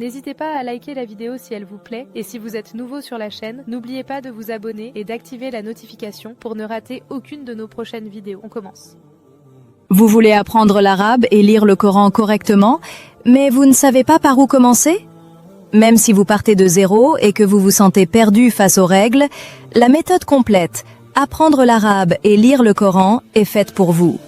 N'hésitez pas à liker la vidéo si elle vous plaît, et si vous êtes nouveau sur la chaîne, n'oubliez pas de vous abonner et d'activer la notification pour ne rater aucune de nos prochaines vidéos. On commence. Vous voulez apprendre l'arabe et lire le Coran correctement, mais vous ne savez pas par où commencer? Même si vous partez de zéro et que vous vous sentez perdu face aux règles, la méthode complète, apprendre l'arabe et lire le Coran, est faite pour vous.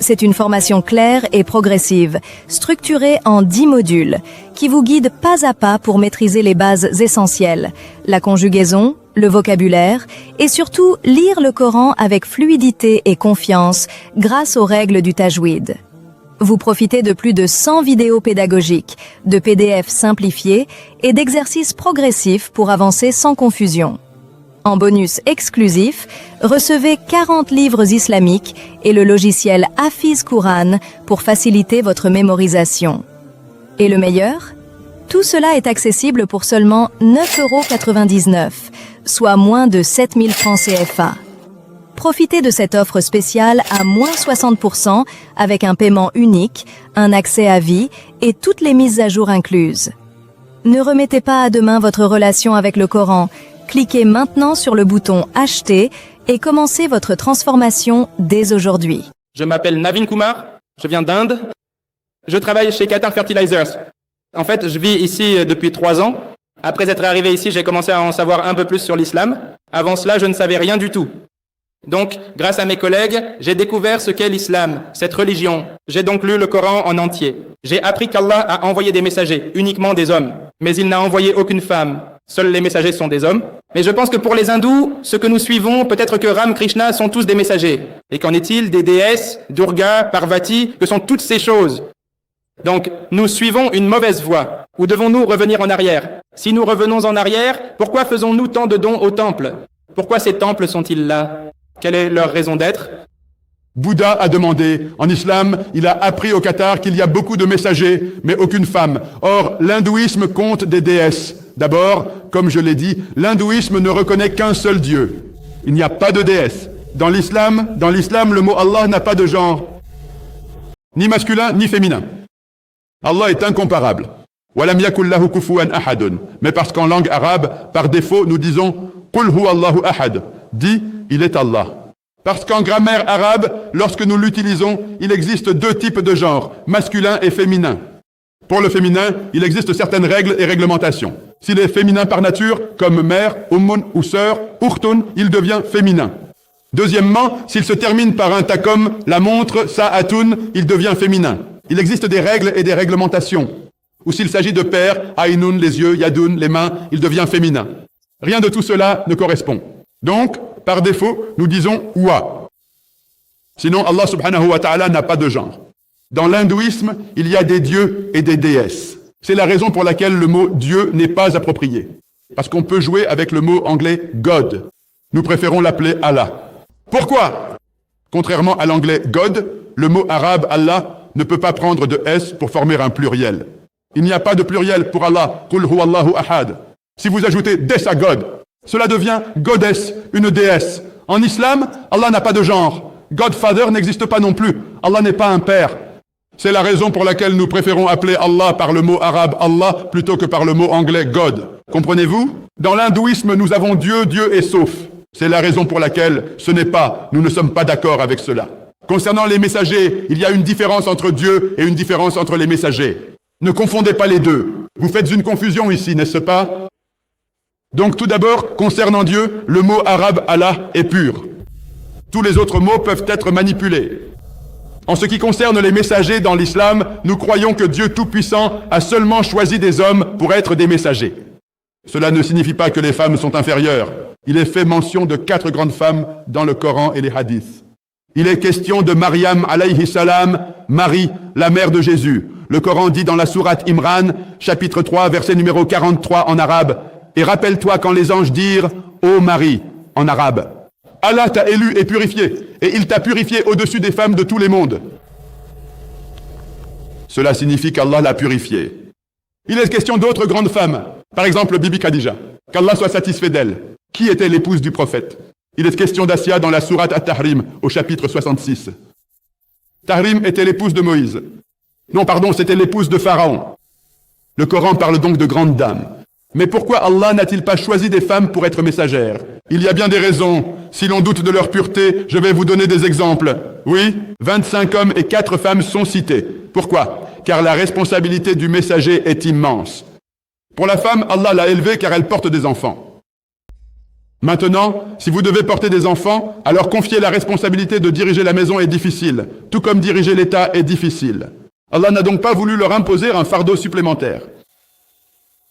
C'est une formation claire et progressive, structurée en 10 modules, qui vous guide pas à pas pour maîtriser les bases essentielles, la conjugaison, le vocabulaire, et surtout lire le Coran avec fluidité et confiance grâce aux règles du tajwid. Vous profitez de plus de 100 vidéos pédagogiques, de PDF simplifiés et d'exercices progressifs pour avancer sans confusion. En bonus exclusif, recevez 40 livres islamiques et le logiciel Hafiz Quran pour faciliter votre mémorisation. Et le meilleur? Tout cela est accessible pour seulement 9,99 €, soit moins de 7 000 francs CFA. Profitez de cette offre spéciale à moins 60% avec un paiement unique, un accès à vie et toutes les mises à jour incluses. Ne remettez pas à demain votre relation avec le Coran. Cliquez maintenant sur le bouton « Acheter » et commencez votre transformation dès aujourd'hui. Je m'appelle Navin Kumar, je viens d'Inde. Je travaille chez Qatar Fertilizers. En fait, je vis ici depuis 3 ans. Après être arrivé ici, j'ai commencé à en savoir un peu plus sur l'islam. Avant cela, je ne savais rien du tout. Donc, grâce à mes collègues, j'ai découvert ce qu'est l'islam, cette religion. J'ai donc lu le Coran en entier. J'ai appris qu'Allah a envoyé des messagers, uniquement des hommes. Mais il n'a envoyé aucune femme. Seuls les messagers sont des hommes. Mais je pense que pour les hindous, ceux que nous suivons, peut-être que Ram, Krishna sont tous des messagers. Et qu'en est-il des déesses, Durga, Parvati, que sont toutes ces choses? Donc, nous suivons une mauvaise voie. Ou devons-nous revenir en arrière? Si nous revenons en arrière, pourquoi faisons-nous tant de dons au temple? Pourquoi ces temples sont-ils là? Quelle est leur raison d'être? Bouddha a demandé, en islam, il a appris au Qatar qu'il y a beaucoup de messagers, mais aucune femme. Or, l'hindouisme compte des déesses. D'abord, comme je l'ai dit, l'hindouisme ne reconnaît qu'un seul Dieu. Il n'y a pas de déesse. Dans l'islam, le mot Allah n'a pas de genre, ni masculin, ni féminin. Allah est incomparable. Walam yakul lahu kufuwan ahadun. Mais parce qu'en langue arabe, par défaut, nous disons Qul huwa Allahu ahad. Dis, il est Allah. Parce qu'en grammaire arabe, lorsque nous l'utilisons, il existe 2 types de genres, masculin et féminin. Pour le féminin, il existe certaines règles et réglementations. S'il est féminin par nature, comme mère, ummun ou sœur, urtun, il devient féminin. Deuxièmement, s'il se termine par un ta comme la montre, sa'atun, il devient féminin. Il existe des règles et des réglementations. Ou s'il s'agit de père, aynun, les yeux, yadun, les mains, il devient féminin. Rien de tout cela ne correspond. Donc, par défaut, nous disons « wa ». Sinon, Allah subhanahu wa ta'ala n'a pas de genre. Dans l'hindouisme, il y a des dieux et des déesses. C'est la raison pour laquelle le mot « Dieu » n'est pas approprié. Parce qu'on peut jouer avec le mot anglais « God ». Nous préférons l'appeler Allah. Pourquoi? Contrairement à l'anglais « God », le mot arabe « Allah » ne peut pas prendre de « S » pour former un pluriel. Il n'y a pas de pluriel pour Allah. « Qul huwa Allahu ahad ». Si vous ajoutez « des » à God, cela devient goddess, une déesse. En islam, Allah n'a pas de genre. Godfather n'existe pas non plus. Allah n'est pas un père. C'est la raison pour laquelle nous préférons appeler Allah par le mot arabe Allah plutôt que par le mot anglais God. Comprenez-vous? Dans l'hindouisme, nous avons Dieu, Dieu et sauf. C'est la raison pour laquelle nous ne sommes pas d'accord avec cela. Concernant les messagers, il y a une différence entre Dieu et une différence entre les messagers. Ne confondez pas les deux. Vous faites une confusion ici, n'est-ce pas? Donc tout d'abord, concernant Dieu, le mot arabe Allah est pur. Tous les autres mots peuvent être manipulés. En ce qui concerne les messagers dans l'islam, nous croyons que Dieu Tout-Puissant a seulement choisi des hommes pour être des messagers. Cela ne signifie pas que les femmes sont inférieures. Il est fait mention de 4 grandes femmes dans le Coran et les hadiths. Il est question de Maryam alayhi salam, Marie, la mère de Jésus. Le Coran dit dans la sourate Imran, chapitre 3, verset numéro 43 en arabe, « Et rappelle-toi quand les anges dirent « Ô Marie » en arabe. Allah t'a élu et purifié, et il t'a purifié au-dessus des femmes de tous les mondes. Cela signifie qu'Allah l'a purifié. Il est question d'autres grandes femmes, par exemple Bibi Khadija, qu'Allah soit satisfait d'elle. Qui était l'épouse du prophète? Il est question d'Assia dans la sourate At-Tahrim, au chapitre 66. Tahrim était l'épouse de Moïse. Non, pardon, c'était l'épouse de Pharaon. Le Coran parle donc de grandes dames. Mais pourquoi Allah n'a-t-il pas choisi des femmes pour être messagères? Il y a bien des raisons. Si l'on doute de leur pureté, je vais vous donner des exemples. Oui, 25 hommes et 4 femmes sont cités. Pourquoi? Car la responsabilité du messager est immense. Pour la femme, Allah l'a élevée car elle porte des enfants. Maintenant, si vous devez porter des enfants, alors confier la responsabilité de diriger la maison est difficile, tout comme diriger l'État est difficile. Allah n'a donc pas voulu leur imposer un fardeau supplémentaire.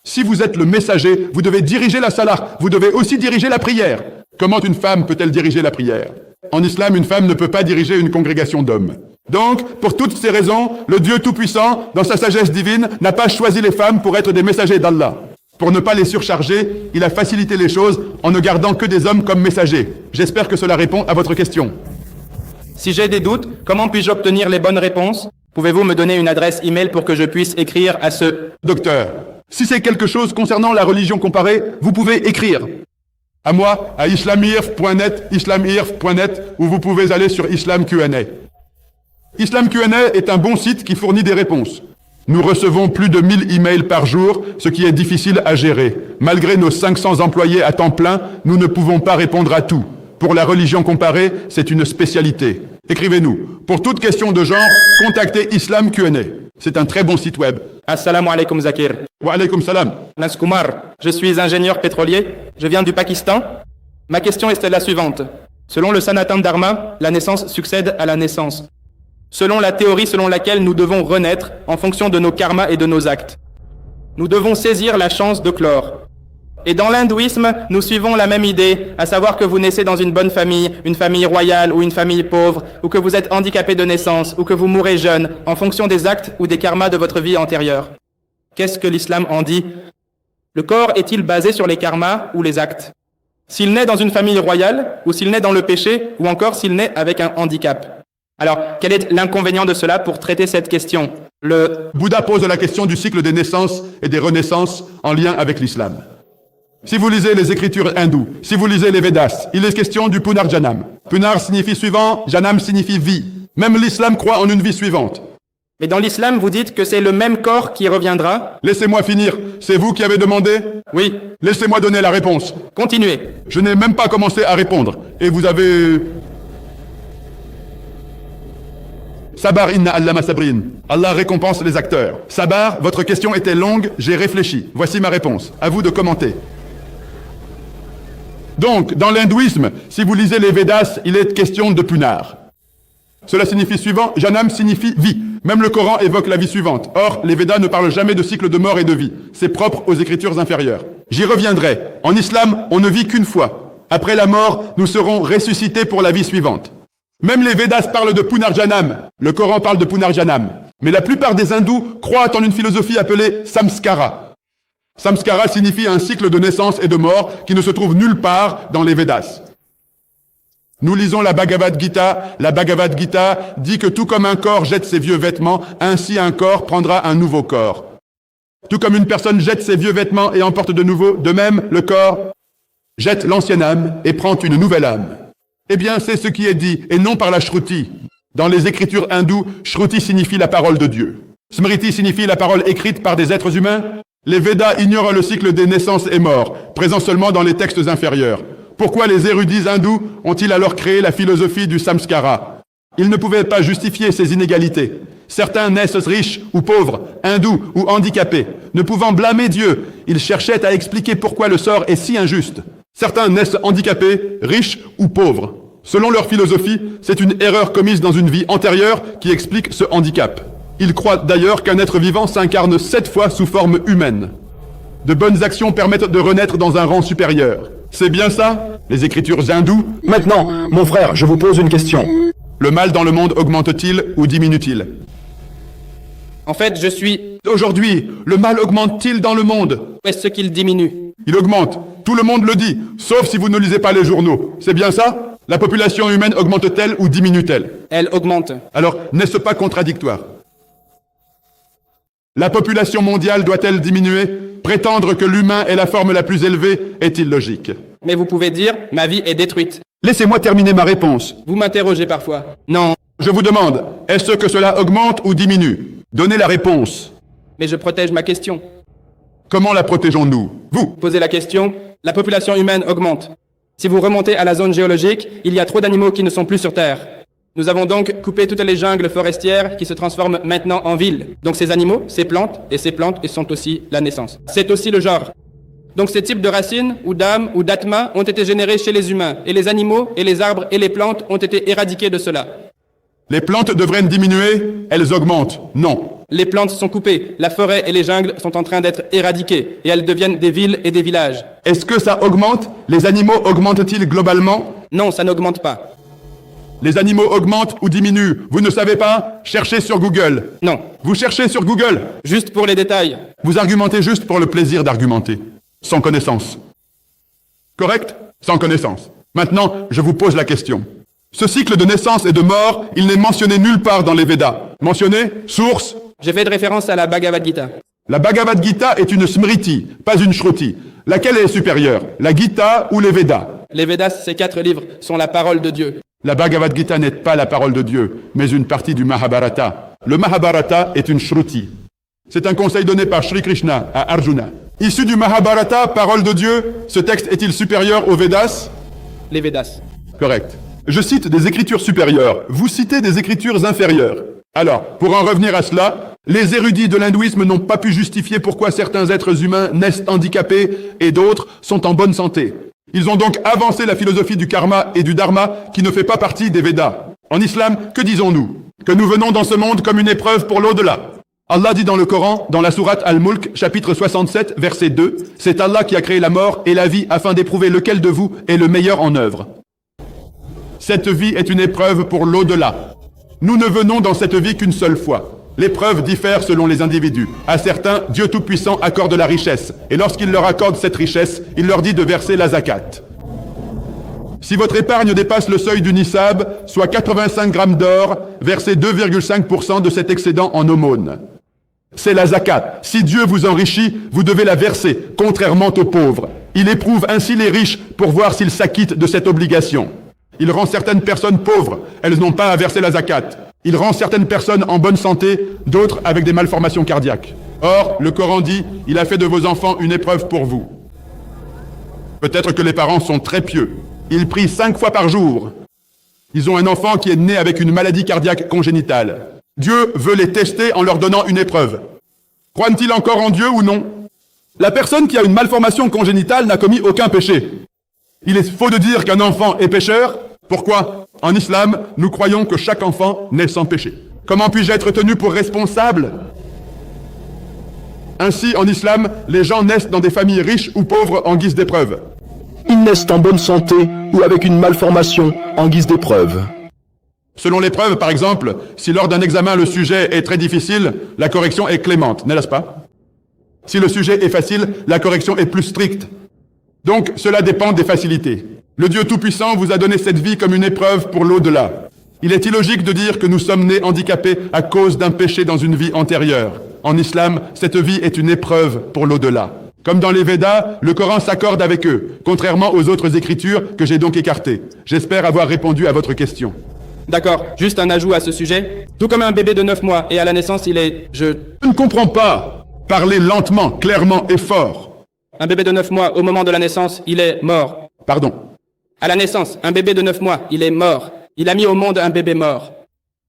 Si vous êtes le messager, vous devez diriger la salah, vous devez aussi diriger la prière. Comment une femme peut-elle diriger la prière? En islam, une femme ne peut pas diriger une congrégation d'hommes. Donc, pour toutes ces raisons, le Dieu Tout-Puissant, dans sa sagesse divine, n'a pas choisi les femmes pour être des messagers d'Allah. Pour ne pas les surcharger, il a facilité les choses en ne gardant que des hommes comme messagers. J'espère que cela répond à votre question. Si j'ai des doutes, comment puis-je obtenir les bonnes réponses? Pouvez-vous me donner une adresse email pour que je puisse écrire à ce... Docteur, si c'est quelque chose concernant la religion comparée, vous pouvez écrire à moi, à islamirf.net, ou vous pouvez aller sur Islam Q&A. Islam Q&A est un bon site qui fournit des réponses. Nous recevons plus de 1000 emails par jour, ce qui est difficile à gérer. Malgré nos 500 employés à temps plein, nous ne pouvons pas répondre à tout. Pour la religion comparée, c'est une spécialité. Écrivez-nous. Pour toute question de genre, contactez Islam Q&A. C'est un très bon site web. Assalamu alaikum Zakir. Wa alaikum salam. Nas Kumar, je suis ingénieur pétrolier, je viens du Pakistan. Ma question est la suivante. Selon le Sanatan Dharma, la naissance succède à la naissance. Selon la théorie selon laquelle nous devons renaître en fonction de nos karmas et de nos actes. Nous devons saisir la chance de clore. Et dans l'hindouisme, nous suivons la même idée, à savoir que vous naissez dans une bonne famille, une famille royale ou une famille pauvre, ou que vous êtes handicapé de naissance, ou que vous mourrez jeune, en fonction des actes ou des karmas de votre vie antérieure. Qu'est-ce que l'islam en dit? Le corps est-il basé sur les karmas ou les actes? S'il naît dans une famille royale, ou s'il naît dans le péché, ou encore s'il naît avec un handicap. Alors, quel est l'inconvénient de cela pour traiter cette question? Bouddha pose la question du cycle des naissances et des renaissances en lien avec l'islam. Si vous lisez les écritures hindoues, si vous lisez les Védas, il est question du Punarjanam. Punar signifie suivant, Janam signifie vie. Même l'islam croit en une vie suivante. Mais dans l'islam, vous dites que c'est le même corps qui reviendra? Laissez-moi finir. C'est vous qui avez demandé? Oui. Laissez-moi donner la réponse. Continuez. Je n'ai même pas commencé à répondre. Et vous avez... Sabar inna allama sabrin. Allah récompense les acteurs. Sabar, votre question était longue, j'ai réfléchi. Voici ma réponse. À vous de commenter. Donc, dans l'hindouisme, si vous lisez les Védas, il est question de Punar. Cela signifie suivant, Janam signifie vie. Même le Coran évoque la vie suivante. Or, les Védas ne parlent jamais de cycle de mort et de vie. C'est propre aux écritures inférieures. J'y reviendrai. En islam, on ne vit qu'une fois. Après la mort, nous serons ressuscités pour la vie suivante. Même les Védas parlent de Punarjanam. Le Coran parle de Punarjanam. Mais la plupart des hindous croient en une philosophie appelée Samskara. Samskara signifie un cycle de naissance et de mort qui ne se trouve nulle part dans les Védas. Nous lisons la Bhagavad Gita. La Bhagavad Gita dit que tout comme un corps jette ses vieux vêtements, ainsi un corps prendra un nouveau corps. Tout comme une personne jette ses vieux vêtements et en porte de nouveaux, de même, le corps jette l'ancienne âme et prend une nouvelle âme. Eh bien, c'est ce qui est dit, et non par la Shruti. Dans les écritures hindoues, Shruti signifie la parole de Dieu. Smriti signifie la parole écrite par des êtres humains. Les Védas ignorent le cycle des naissances et morts, présent seulement dans les textes inférieurs. Pourquoi les érudits hindous ont-ils alors créé la philosophie du samskara? Ils ne pouvaient pas justifier ces inégalités. Certains naissent riches ou pauvres, hindous ou handicapés. Ne pouvant blâmer Dieu, ils cherchaient à expliquer pourquoi le sort est si injuste. Certains naissent handicapés, riches ou pauvres. Selon leur philosophie, c'est une erreur commise dans une vie antérieure qui explique ce handicap. Ils croient d'ailleurs qu'un être vivant s'incarne 7 fois sous forme humaine. De bonnes actions permettent de renaître dans un rang supérieur. C'est bien ça, les écritures hindoues? Maintenant, mon frère, je vous pose une question. Le mal dans le monde augmente-t-il ou diminue-t-il? En fait, je suis... Aujourd'hui, le mal augmente-t-il dans le monde? Où est-ce qu'il diminue? Il augmente. Tout le monde le dit, sauf si vous ne lisez pas les journaux. C'est bien ça? La population humaine augmente-t-elle ou diminue-t-elle? Elle augmente. Alors, n'est-ce pas contradictoire? La population mondiale doit-elle diminuer? Prétendre que l'humain est la forme la plus élevée est illogique. Mais vous pouvez dire, ma vie est détruite. Laissez-moi terminer ma réponse. Vous m'interrogez parfois. Non. Je vous demande, est-ce que cela augmente ou diminue? Donnez la réponse. Mais je protège ma question. Comment la protégeons-nous? Vous. Posez la question, la population humaine augmente. Si vous remontez à la zone géologique, il y a trop d'animaux qui ne sont plus sur Terre. Nous avons donc coupé toutes les jungles forestières qui se transforment maintenant en villes. Donc ces animaux, ces plantes, et ces plantes sont aussi la naissance. C'est aussi le genre. Donc ces types de racines, ou d'âmes, ou d'atma ont été générés chez les humains, et les animaux, et les arbres, et les plantes ont été éradiqués de cela. Les plantes devraient diminuer, elles augmentent. Non. Les plantes sont coupées, la forêt et les jungles sont en train d'être éradiquées, et elles deviennent des villes et des villages. Est-ce que ça augmente? Les animaux augmentent-ils globalement? Non, ça n'augmente pas. Les animaux augmentent ou diminuent? Vous ne savez pas? Cherchez sur Google. Non, Vous cherchez sur Google. juste pour les détails. Vous argumentez juste pour le plaisir d'argumenter, sans connaissance. Correct? Sans connaissance. Maintenant, je vous pose la question. Ce cycle de naissance et de mort, il n'est mentionné nulle part dans les Védas. Mentionné? Source? J'ai fait de référence à la Bhagavad Gita. La Bhagavad Gita est une smriti, pas une shruti. Laquelle est supérieure? La Gita ou les Védas? Les Védas, ces 4 livres, sont la parole de Dieu. La Bhagavad Gita n'est pas la parole de Dieu, mais une partie du Mahabharata. Le Mahabharata est une shruti. C'est un conseil donné par Shri Krishna à Arjuna. Issu du Mahabharata, parole de Dieu, ce texte est-il supérieur aux Védas? Les Védas. Correct. Je cite des écritures supérieures. Vous citez des écritures inférieures. Alors, pour en revenir à cela, les érudits de l'hindouisme n'ont pas pu justifier pourquoi certains êtres humains naissent handicapés et d'autres sont en bonne santé. Ils ont donc avancé la philosophie du karma et du dharma qui ne fait pas partie des Védas. En islam, que disons-nous? Que nous venons dans ce monde comme une épreuve pour l'au-delà. Allah dit dans le Coran, dans la sourate Al-Mulk, chapitre 67, verset 2, « C'est Allah qui a créé la mort et la vie afin d'éprouver lequel de vous est le meilleur en œuvre. » Cette vie est une épreuve pour l'au-delà. Nous ne venons dans cette vie qu'une seule fois. L'épreuve diffère selon les individus. À certains, Dieu Tout-Puissant accorde la richesse. Et lorsqu'il leur accorde cette richesse, il leur dit de verser la zakat. Si votre épargne dépasse le seuil du nisab, soit 85 grammes d'or, versez 2,5% de cet excédent en aumône. C'est la zakat. Si Dieu vous enrichit, vous devez la verser, contrairement aux pauvres. Il éprouve ainsi les riches pour voir s'ils s'acquittent de cette obligation. Il rend certaines personnes pauvres, elles n'ont pas à verser la zakat. Il rend certaines personnes en bonne santé, d'autres avec des malformations cardiaques. Or, le Coran dit, il a fait de vos enfants une épreuve pour vous. Peut-être que les parents sont très pieux. Ils prient 5 fois par jour. Ils ont un enfant qui est né avec une maladie cardiaque congénitale. Dieu veut les tester en leur donnant une épreuve. Croient-ils encore en Dieu ou non? La personne qui a une malformation congénitale n'a commis aucun péché. Il est faux de dire qu'un enfant est pécheur. Pourquoi? En islam, nous croyons que chaque enfant naît sans péché. Comment puis-je être tenu pour responsable? Ainsi, en islam, les gens naissent dans des familles riches ou pauvres en guise d'épreuve. Ils naissent en bonne santé ou avec une malformation en guise d'épreuve. Selon l'épreuve, par exemple, si lors d'un examen le sujet est très difficile, la correction est clémente, n'est-ce pas? Si le sujet est facile, la correction est plus stricte. Donc, cela dépend des facilités. Le Dieu Tout-Puissant vous a donné cette vie comme une épreuve pour l'au-delà. Il est illogique de dire que nous sommes nés handicapés à cause d'un péché dans une vie antérieure. En islam, cette vie est une épreuve pour l'au-delà. Comme dans les Védas, le Coran s'accorde avec eux, contrairement aux autres écritures que j'ai donc écartées. J'espère avoir répondu à votre question. D'accord, juste un ajout à ce sujet. Tout comme un bébé de 9 mois, et à la naissance, il est... Je ne comprends pas. Parlez lentement, clairement et fort. Un bébé de 9 mois, au moment de la naissance, il est mort. Pardon. À la naissance, un bébé de 9 mois, il est mort. Il a mis au monde un bébé mort.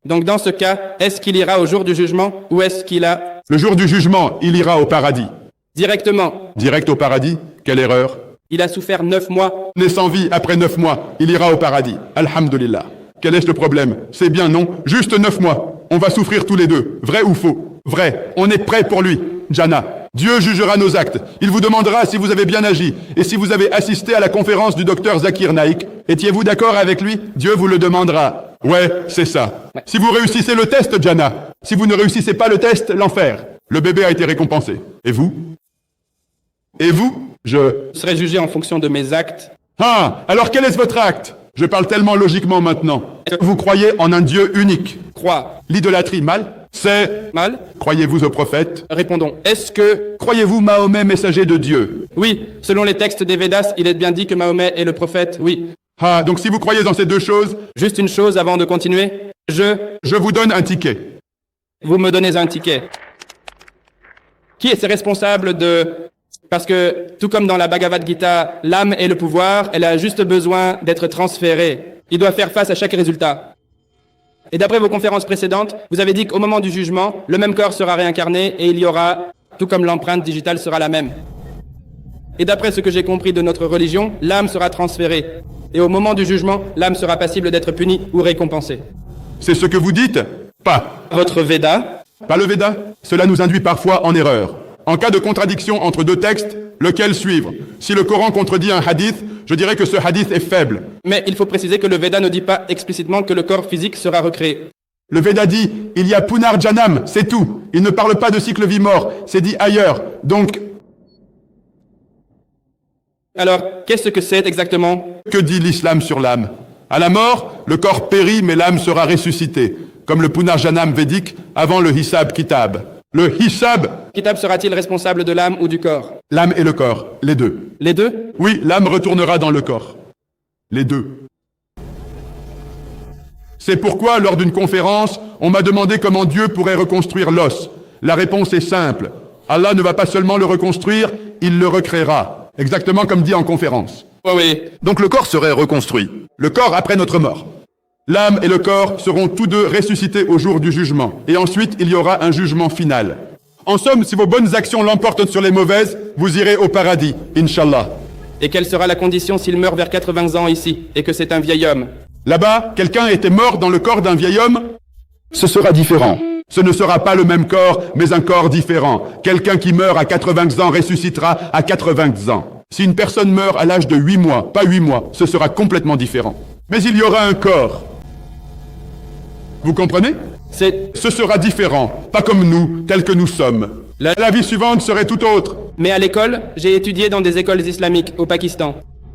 Donc dans ce cas, est-ce qu'il ira au jour du jugement ou est-ce qu'il a... Le jour du jugement, il ira au paradis. Directement. Direct au paradis? Quelle erreur. Il a souffert 9 mois. Né sans vie après 9 mois, il ira au paradis. Alhamdulillah. Quel est le problème? C'est bien, non? Juste 9 mois. On va souffrir tous les deux. Vrai ou faux? Vrai. On est prêt pour lui. Jannah. Dieu jugera nos actes. Il vous demandera si vous avez bien agi et si vous avez assisté à la conférence du docteur Zakir Naik. Étiez-vous d'accord avec lui? Dieu vous le demandera. Ouais, c'est ça. Ouais. Si vous réussissez le test, Jannah. Si vous ne réussissez pas le test, l'enfer. Le bébé a été récompensé. Et vous? Et vous? Je serai jugé en fonction de mes actes. Ah, alors quel est votre acte? Je parle tellement logiquement maintenant. Vous croyez en un Dieu unique. Crois. L'idolâtrie, mal? C'est... Mal? Croyez-vous au prophète? Répondons. Est-ce que... Croyez-vous Mahomet, messager de Dieu? Oui, selon les textes des Védas, il est bien dit que Mahomet est le prophète, oui. Ah, donc si vous croyez en ces deux choses, Juste une chose avant de continuer. je vous donne un ticket. Vous me donnez un ticket. Qui est responsable de... Parce que, tout comme dans la Bhagavad Gita, l'âme est le pouvoir, elle a juste besoin d'être transférée. Il doit faire face à chaque résultat. Et d'après vos conférences précédentes, vous avez dit qu'au moment du jugement, le même corps sera réincarné et il y aura, tout comme l'empreinte digitale sera la même. Et d'après ce que j'ai compris de notre religion, l'âme sera transférée. Et au moment du jugement, l'âme sera passible d'être punie ou récompensée. C'est ce que vous dites? Pas. Votre Veda, Pas le Veda? Cela nous induit parfois en erreur. En cas de contradiction entre deux textes, lequel suivre? Si le Coran contredit un hadith, je dirais que ce hadith est faible. mais il faut préciser que le Veda ne dit pas explicitement que le corps physique sera recréé. Le Veda dit, il y a Punarjanam, c'est tout. Il ne parle pas de cycle vie-mort, c'est dit ailleurs. Donc, Alors, qu'est-ce que c'est exactement? que dit l'islam sur l'âme? À la mort, le corps périt, mais l'âme sera ressuscitée, comme le Punarjanam védique avant le Hisab Kitab. Le Hisab, Kitab sera-t-il responsable de l'âme ou du corps? l'âme et le corps, les deux. Les deux? Oui, l'âme retournera dans le corps. Les deux. C'est pourquoi, lors d'une conférence, on m'a demandé comment Dieu pourrait reconstruire l'os. La réponse est simple. Allah ne va pas seulement le reconstruire, il le recréera. Exactement comme dit en conférence. Oui. Donc le corps serait reconstruit. Le corps après notre mort. L'âme et le corps seront tous deux ressuscités au jour du jugement. Et ensuite, il y aura un jugement final. En somme, si vos bonnes actions l'emportent sur les mauvaises, vous irez au paradis, Inch'Allah. Et quelle sera la condition s'il meurt vers 80 ans ici, et que c'est un vieil homme? Là-bas, quelqu'un était mort dans le corps d'un vieil homme. Ce sera différent. Ce ne sera pas le même corps, mais un corps différent. Quelqu'un qui meurt à 80 ans ressuscitera à 80 ans. Si une personne meurt à l'âge de 8 mois, pas 8 mois, ce sera complètement différent. Mais il y aura un corps. Vous comprenez? Ce sera différent, pas comme nous, tels que nous sommes. La vie suivante serait tout autre. Mais à l'école, j'ai étudié dans des écoles islamiques au Pakistan.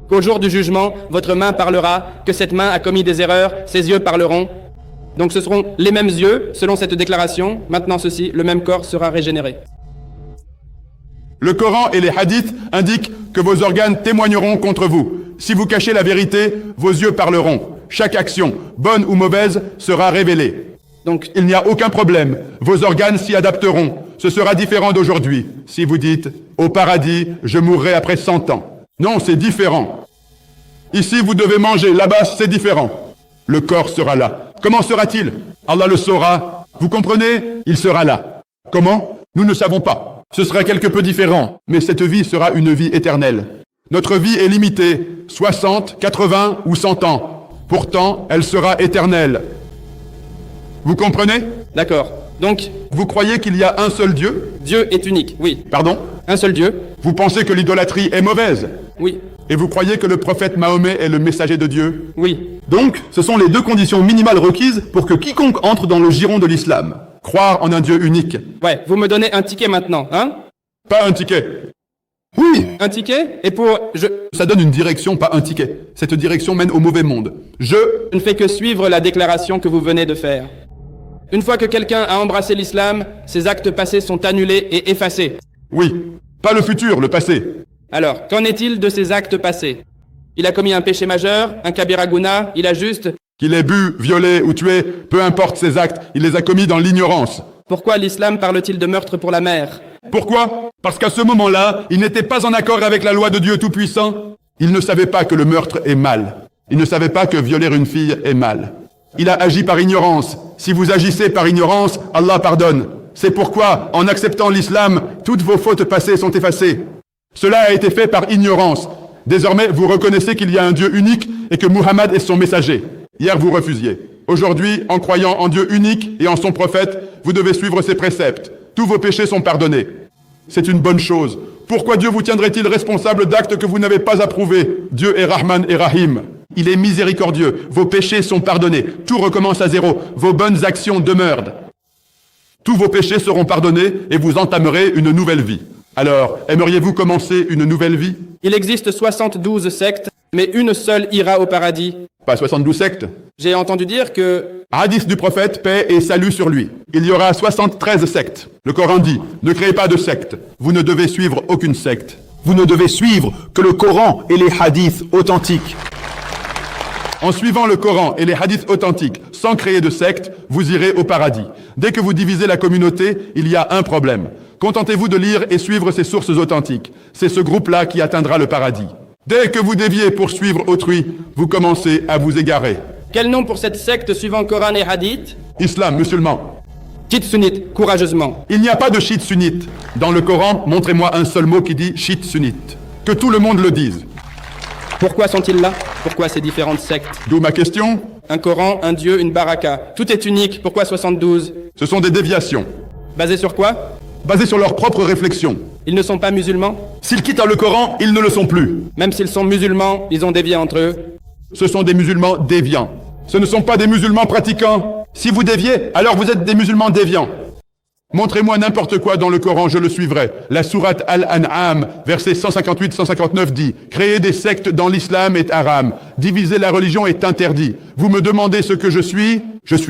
Qu'au jour du jugement, votre main parlera, que cette main a commis des erreurs, ses yeux parleront. Donc ce seront les mêmes yeux, selon cette déclaration. Maintenant ceci, le même corps sera régénéré. Le Coran et les hadiths indiquent que vos organes témoigneront contre vous. Si vous cachez la vérité, vos yeux parleront. Chaque action, bonne ou mauvaise, sera révélée. Donc, Il n'y a aucun problème. Vos organes s'y adapteront. Ce sera différent d'aujourd'hui. Si vous dites, au paradis, je mourrai après 100 ans. Non, c'est différent. Ici, vous devez manger. Là-bas, c'est différent. Le corps sera là. Comment sera-t-il? Allah le saura. Vous comprenez? Il sera là. Comment? Nous ne savons pas. Ce sera quelque peu différent. Mais cette vie sera une vie éternelle. Notre vie est limitée. 60, 80 ou 100 ans. Pourtant, elle sera éternelle. Vous comprenez? d'accord. Donc, Vous croyez qu'il y a un seul Dieu? Dieu est unique, oui. Pardon? Un seul Dieu, Vous pensez que l'idolâtrie est mauvaise? oui. Et vous croyez que le prophète Mahomet est le messager de Dieu? Oui. Donc, ce sont les deux conditions minimales requises pour que quiconque entre dans le giron de l'islam. Croire en un Dieu unique. Ouais, vous me donnez un ticket maintenant, hein? Pas un ticket. Oui, Un ticket? Et pour... Je Ça donne une direction, pas un ticket. Cette direction mène au mauvais monde. Je... ne fais que suivre la déclaration que vous venez de faire. Une fois que quelqu'un a embrassé l'islam, ses actes passés sont annulés et effacés. Oui. Pas le futur, le passé. Alors, qu'en est-il de ses actes passés? Il a commis un péché majeur, un kabira guna, il a juste... Qu'il ait bu, violé ou tué, peu importe ses actes, il les a commis dans l'ignorance. Pourquoi l'islam parle-t-il de meurtre pour la mère? Pourquoi? Parce qu'à ce moment-là, il n'était pas en accord avec la loi de Dieu Tout-Puissant. Il ne savait pas que le meurtre est mal. Il ne savait pas que violer une fille est mal. Il a agi par ignorance. Si vous agissez par ignorance, Allah pardonne. C'est pourquoi, en acceptant l'islam, toutes vos fautes passées sont effacées. Cela a été fait par ignorance. Désormais, vous reconnaissez qu'il y a un Dieu unique et que Muhammad est son messager. Hier, vous refusiez. Aujourd'hui, en croyant en Dieu unique et en son prophète, vous devez suivre ses préceptes. Tous vos péchés sont pardonnés. C'est une bonne chose. Pourquoi Dieu vous tiendrait-il responsable d'actes que vous n'avez pas approuvés? Dieu est Rahman et Rahim. Il est miséricordieux. Vos péchés sont pardonnés. Tout recommence à zéro. Vos bonnes actions demeurent. Tous vos péchés seront pardonnés et vous entamerez une nouvelle vie. Alors, aimeriez-vous commencer une nouvelle vie? Il existe 72 sectes, mais une seule ira au paradis. Pas 72 sectes. J'ai entendu dire que... Hadith du prophète, paix et salut sur lui. Il y aura 73 sectes. Le Coran dit, ne créez pas de secte. Vous ne devez suivre aucune secte. vous ne devez suivre que le Coran et les hadiths authentiques. En suivant le Coran et les hadiths authentiques, sans créer de secte, vous irez au paradis. Dès que vous divisez la communauté, il y a un problème. Contentez-vous de lire et suivre ces sources authentiques. C'est ce groupe-là qui atteindra le paradis. Dès que vous déviez pour suivre autrui, vous commencez à vous égarer. Quel nom pour cette secte suivant Coran et Hadith? Islam, musulman. Chiite sunnite, courageusement. Il n'y a pas de chiite sunnite. Dans le Coran, montrez-moi un seul mot qui dit chiite sunnite. Que tout le monde le dise. Pourquoi sont-ils là? Pourquoi ces différentes sectes? D'où ma question. Un Coran, un Dieu, une baraka. Tout est unique. Pourquoi 72? Ce sont des déviations, Basé sur quoi? basées sur leur propre réflexion. Ils ne sont pas musulmans? S'ils quittent le Coran, ils ne le sont plus. Même s'ils sont musulmans, ils ont dévié entre eux. Ce sont des musulmans déviants. Ce ne sont pas des musulmans pratiquants. Si vous déviez, alors vous êtes des musulmans déviants. Montrez-moi n'importe quoi dans le Coran, je le suivrai. La sourate Al-An'am, verset 158-159 dit « Créer des sectes dans l'islam est haram. Diviser la religion est interdit. Vous me demandez ce que je suis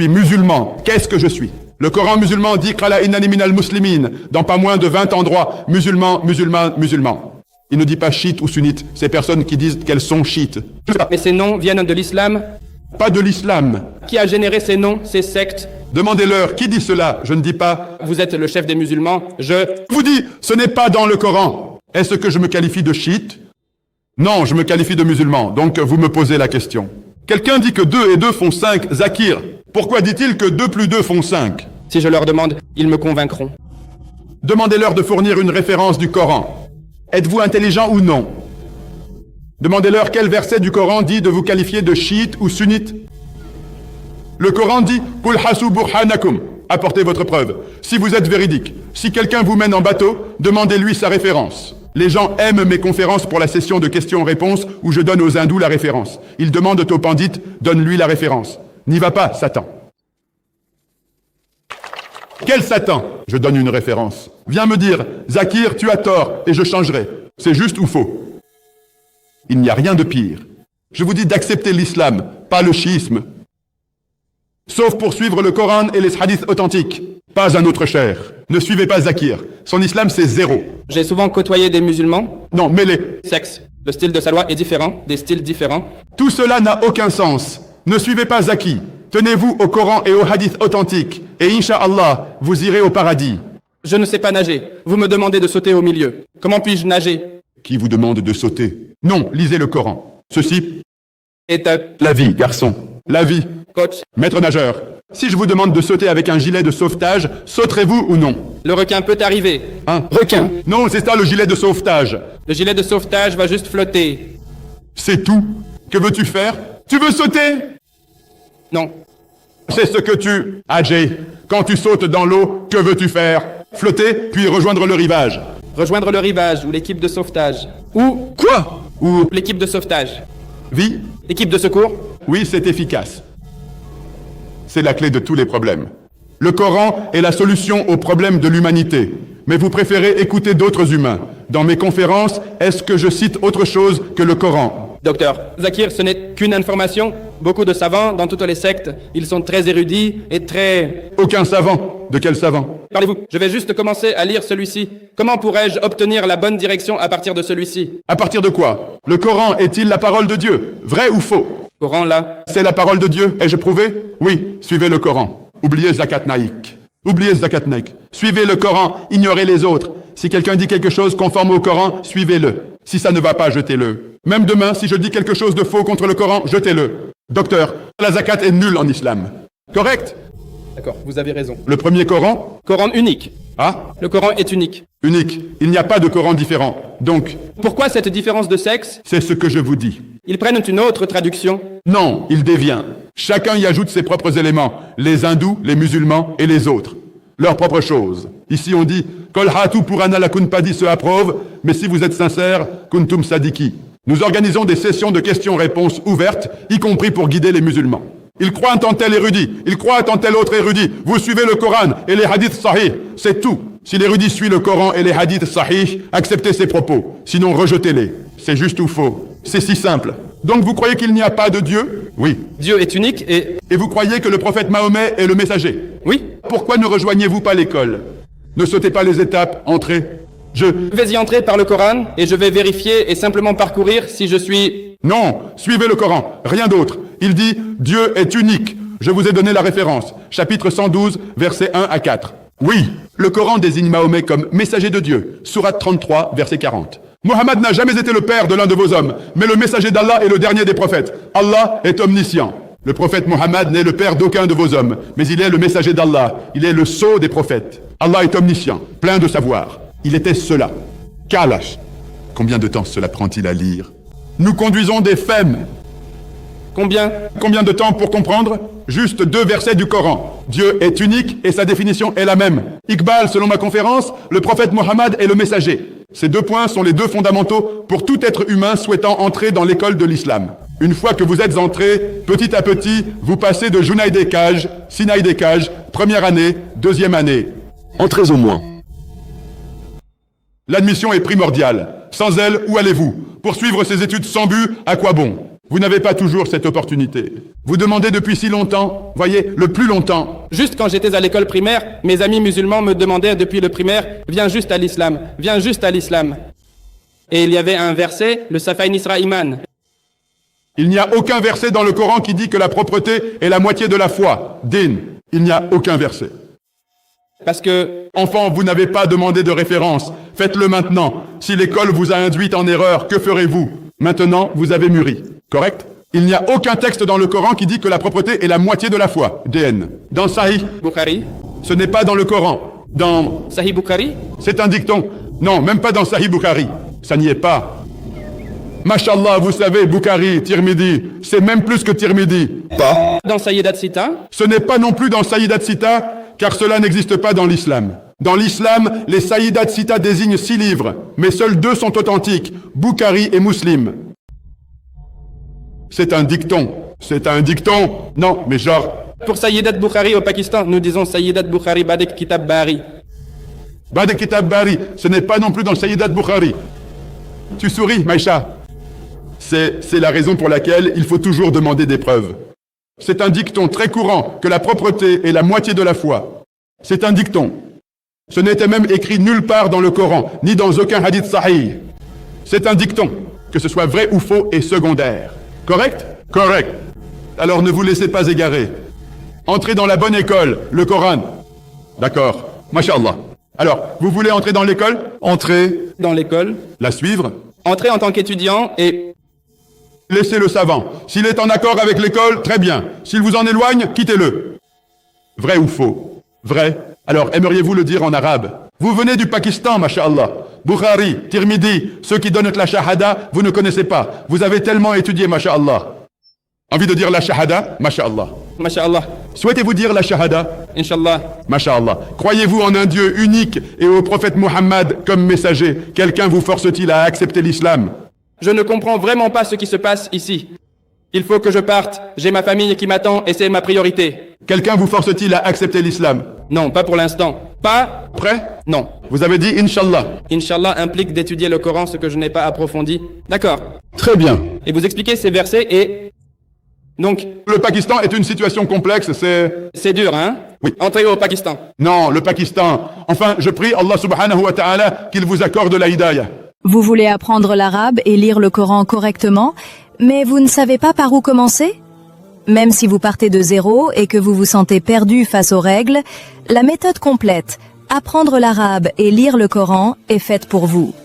musulman. Qu'est-ce que je suis ?» Le Coran musulman dit « Qala innani minal muslimin » dans pas moins de 20 endroits. Musulman, musulman, musulman. Il ne dit pas chiite ou sunnite. Ces personnes qui disent qu'elles sont chiites. Mais ces noms viennent de l'islam? Pas de l'islam. Qui a généré ces noms, ces sectes? Demandez-leur, qui dit cela? Je ne dis pas. Vous êtes le chef des musulmans, Je vous dis, ce n'est pas dans le Coran. Est-ce que je me qualifie de chiite? Non, je me qualifie de musulman, donc vous me posez la question. Quelqu'un dit que 2 et 2 font 5, Zakir. Pourquoi dit-il que 2 plus 2 font 5? Si je leur demande, ils me convaincront. Demandez-leur de fournir une référence du Coran. Êtes-vous intelligent ou non? Demandez-leur quel verset du Coran dit de vous qualifier de chiite ou sunnite. Le Coran dit « Qul hasu burhanakum » apportez votre preuve. Si vous êtes véridique, si quelqu'un vous mène en bateau, demandez-lui sa référence. Les gens aiment mes conférences pour la session de questions-réponses où je donne aux hindous la référence. Ils demandent au pandit « Donne-lui la référence ». N'y va pas, Satan. Quel Satan? Je donne une référence. Viens me dire « Zakir, tu as tort et je changerai ». C'est juste ou faux? Il n'y a rien de pire. Je vous dis d'accepter l'islam, pas le chiisme. Sauf pour suivre le Coran et les hadiths authentiques. Pas un autre cher. Ne suivez pas Zakir. Son islam, c'est 0. J'ai souvent côtoyé des musulmans. Non, mêlez. Sexe. Le style de sa loi est différent, des styles différents. Tout cela n'a aucun sens. Ne suivez pas Zaki. Tenez-vous au Coran et aux hadiths authentiques. Et Inch'Allah, vous irez au paradis. Je ne sais pas nager. Vous me demandez de sauter au milieu. Comment puis-je nager? Qui vous demande de sauter? Non, lisez le Coran. Ceci est la vie, garçon. La vie. Coach. Maître nageur. Si je vous demande de sauter avec un gilet de sauvetage, sauterez-vous ou non? Le requin peut arriver. Hein? Requin. Non, c'est ça le gilet de sauvetage. Le gilet de sauvetage va juste flotter. C'est tout. Que veux-tu faire? Tu veux sauter? Non. C'est ce que tu... Ajay, quand tu sautes dans l'eau, que veux-tu faire? Flotter, puis rejoindre le rivage. Rejoindre le rivage ou l'équipe de sauvetage. Ou Quoi? Ou... l'équipe de sauvetage. Vie? L'équipe de secours. Oui, c'est efficace. C'est la clé de tous les problèmes. Le Coran est la solution aux problèmes de l'humanité. Mais vous préférez écouter d'autres humains. Dans mes conférences, est-ce que je cite autre chose que le Coran? Docteur, Zakir, ce n'est qu'une information. Beaucoup de savants dans toutes les sectes, ils sont très érudits et très... Aucun savant. De quel savant? Parlez-vous, je vais juste commencer à lire celui-ci. Comment pourrais-je obtenir la bonne direction à partir de celui-ci? À partir de quoi? Le Coran est-il la parole de Dieu? Vrai ou faux? Coran là. C'est la parole de Dieu. Ai-je prouvé? Oui, suivez le Coran. Oubliez Zakat Naïk. Oubliez Zakat Naïk. Suivez le Coran, ignorez les autres. Si quelqu'un dit quelque chose conforme au Coran, suivez-le. Si ça ne va pas, jetez-le. Même demain, si je dis quelque chose de faux contre le Coran, jetez-le. Docteur, la zakat est nulle en islam. Correct? D'accord, vous avez raison. Le premier Coran? Coran unique. Ah? Le Coran est unique. Unique. Il n'y a pas de Coran différent. Donc, Pourquoi cette différence de sexe? c'est ce que je vous dis. Ils prennent une autre traduction. Non, il dévient. Chacun y ajoute ses propres éléments. Les hindous, les musulmans et les autres. Leurs propres choses. Ici on dit « Kol hatu purana la kunpadi se approuve, mais si vous êtes sincère, kuntum sadiki ». Nous organisons des sessions de questions-réponses ouvertes, y compris pour guider les musulmans. Ils croient en tel érudit, ils croient en tel autre érudit. Vous suivez le Coran et les hadiths sahih, c'est tout. Si l'érudit suit le Coran et les hadiths sahih, acceptez ses propos. Sinon, rejetez-les. C'est juste ou faux. C'est si simple. Donc vous croyez qu'il n'y a pas de Dieu? Oui. Dieu est unique et... Et vous croyez que le prophète Mahomet est le messager? Oui. Pourquoi ne rejoignez-vous pas l'école? Ne sautez pas les étapes, entrez. Je vais y entrer par le Coran et je vais vérifier et simplement parcourir si je suis... Non, suivez le Coran, rien d'autre. Il dit « Dieu est unique ». Je vous ai donné la référence. Chapitre 112, versets 1 à 4. Oui, le Coran désigne Mahomet comme messager de Dieu. Sourate 33, verset 40. Mohammed n'a jamais été le père de l'un de vos hommes, mais le messager d'Allah est le dernier des prophètes. Allah est omniscient. Le prophète Mohammed n'est le père d'aucun de vos hommes, mais il est le messager d'Allah. Il est le sceau des prophètes. Allah est omniscient, plein de savoir. Il était cela. Kalash. Combien de temps cela prend-il à lire? Nous conduisons des femmes. Combien? Combien de temps pour comprendre? Juste 2 versets du Coran. Dieu est unique et sa définition est la même. Iqbal, selon ma conférence, le prophète Mohammed est le messager. Ces 2 points sont les 2 fondamentaux pour tout être humain souhaitant entrer dans l'école de l'islam. Une fois que vous êtes entré, petit à petit, vous passez de Junaïd Ekaj, Sinaïd Ekaj, première année, deuxième année. Entrez au moins. L'admission est primordiale. Sans elle, où allez-vous? Poursuivre ces études sans but, à quoi bon? Vous n'avez pas toujours cette opportunité. Vous demandez depuis si longtemps, voyez, le plus longtemps. Juste quand j'étais à l'école primaire, mes amis musulmans me demandaient depuis le primaire, viens juste à l'islam, viens juste à l'islam. Et il y avait un verset, le Safaïn Isra Iman. Il n'y a aucun verset dans le Coran qui dit que la propreté est la moitié de la foi. Din. Il n'y a aucun verset. Parce que, Enfant, vous n'avez pas demandé de référence. Faites-le maintenant. Si l'école vous a induite en erreur, que ferez-vous? Maintenant, vous avez mûri. Correct? Il n'y a aucun texte dans le Coran qui dit que la propreté est la moitié de la foi. DN. Dans Sahih, Bukhari, ce n'est pas dans le Coran. Dans... Sahih Bukhari, C'est un dicton. Non, même pas dans Sahih Bukhari. Ça n'y est pas. Mashallah, vous savez, Bukhari, Tirmidhi, c'est même plus que Tirmidhi. Pas. dans Sayyidat Sita, Ce n'est pas non plus dans Sayyidat Sita, car cela n'existe pas dans l'islam. Dans l'islam, les Sayyidat Sita désignent 6 livres, mais seuls 2 sont authentiques, Bukhari et Muslim. C'est un dicton. C'est un dicton. Non, mais genre... pour Sayyidat Bukhari au Pakistan, nous disons Sayyidat Bukhari Badek Kitab Bari. Bad Kitab Bari, ce n'est pas non plus dans Sayyidat Bukhari. Tu souris, Maïcha. C'est la raison pour laquelle il faut toujours demander des preuves. C'est un dicton très courant que la propreté est la moitié de la foi. C'est un dicton. Ce n'était même écrit nulle part dans le Coran, ni dans aucun hadith sahih. C'est un dicton. Que ce soit vrai ou faux est secondaire. Correct? Correct. Alors ne vous laissez pas égarer. Entrez dans la bonne école, le Coran. D'accord. Masha'Allah. Alors, vous voulez entrer dans l'école? Entrez. Dans l'école, La suivre? entrer en tant qu'étudiant et Laissez le savant. S'il est en accord avec l'école, très bien. S'il vous en éloigne, quittez-le. Vrai ou faux? Vrai. Alors, aimeriez-vous le dire en arabe? Vous venez du Pakistan, masha'Allah. Bukhari, Tirmidhi, ceux qui donnent la shahada, vous ne connaissez pas. Vous avez tellement étudié, masha'Allah. Envie de dire la shahada? Masha'Allah. Masha'Allah, Souhaitez-vous dire la shahada? Inch'Allah. Masha'Allah. Croyez-vous en un Dieu unique et au prophète Muhammad comme messager? Quelqu'un vous force-t-il à accepter l'islam? Je ne comprends vraiment pas ce qui se passe ici. Il faut que je parte, j'ai ma famille qui m'attend et c'est ma priorité. Quelqu'un vous force-t-il à accepter l'islam? Non, pas pour l'instant. Pas? Prêt? Non. Vous avez dit Inch'Allah. Inch'Allah implique d'étudier le Coran, ce que je n'ai pas approfondi. D'accord. Très bien. Et vous expliquez ces versets et... Donc, Le Pakistan est une situation complexe, c'est dur, hein? Oui. Entrez au Pakistan. Non, le Pakistan. Enfin, je prie Allah subhanahu wa ta'ala qu'il vous accorde la hidayah. Vous voulez apprendre l'arabe et lire le Coran correctement, mais vous ne savez pas par où commencer? Même si vous partez de 0 et que vous vous sentez perdu face aux règles, la méthode complète, apprendre l'arabe et lire le Coran, est faite pour vous.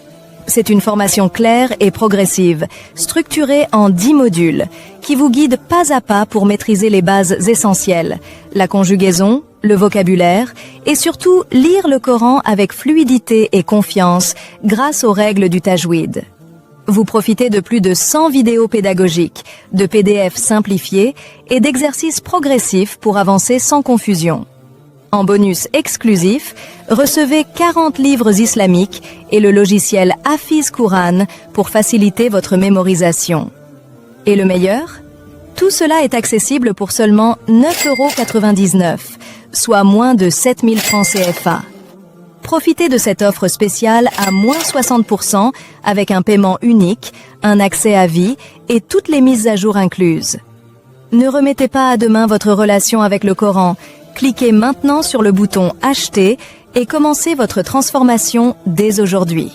C'est une formation claire et progressive, structurée en 10 modules, qui vous guide pas à pas pour maîtriser les bases essentielles, la conjugaison, le vocabulaire, et surtout lire le Coran avec fluidité et confiance grâce aux règles du tajwid. Vous profitez de plus de 100 vidéos pédagogiques, de PDF simplifiés et d'exercices progressifs pour avancer sans confusion. En bonus exclusif, recevez 40 livres islamiques et le logiciel Hafiz Quran pour faciliter votre mémorisation. Et le meilleur? Tout cela est accessible pour seulement 9,99 €, soit moins de 7 000 francs CFA. Profitez de cette offre spéciale à moins 60% avec un paiement unique, un accès à vie et toutes les mises à jour incluses. Ne remettez pas à demain votre relation avec le Coran. Cliquez maintenant sur le bouton Acheter et commencez votre transformation dès aujourd'hui.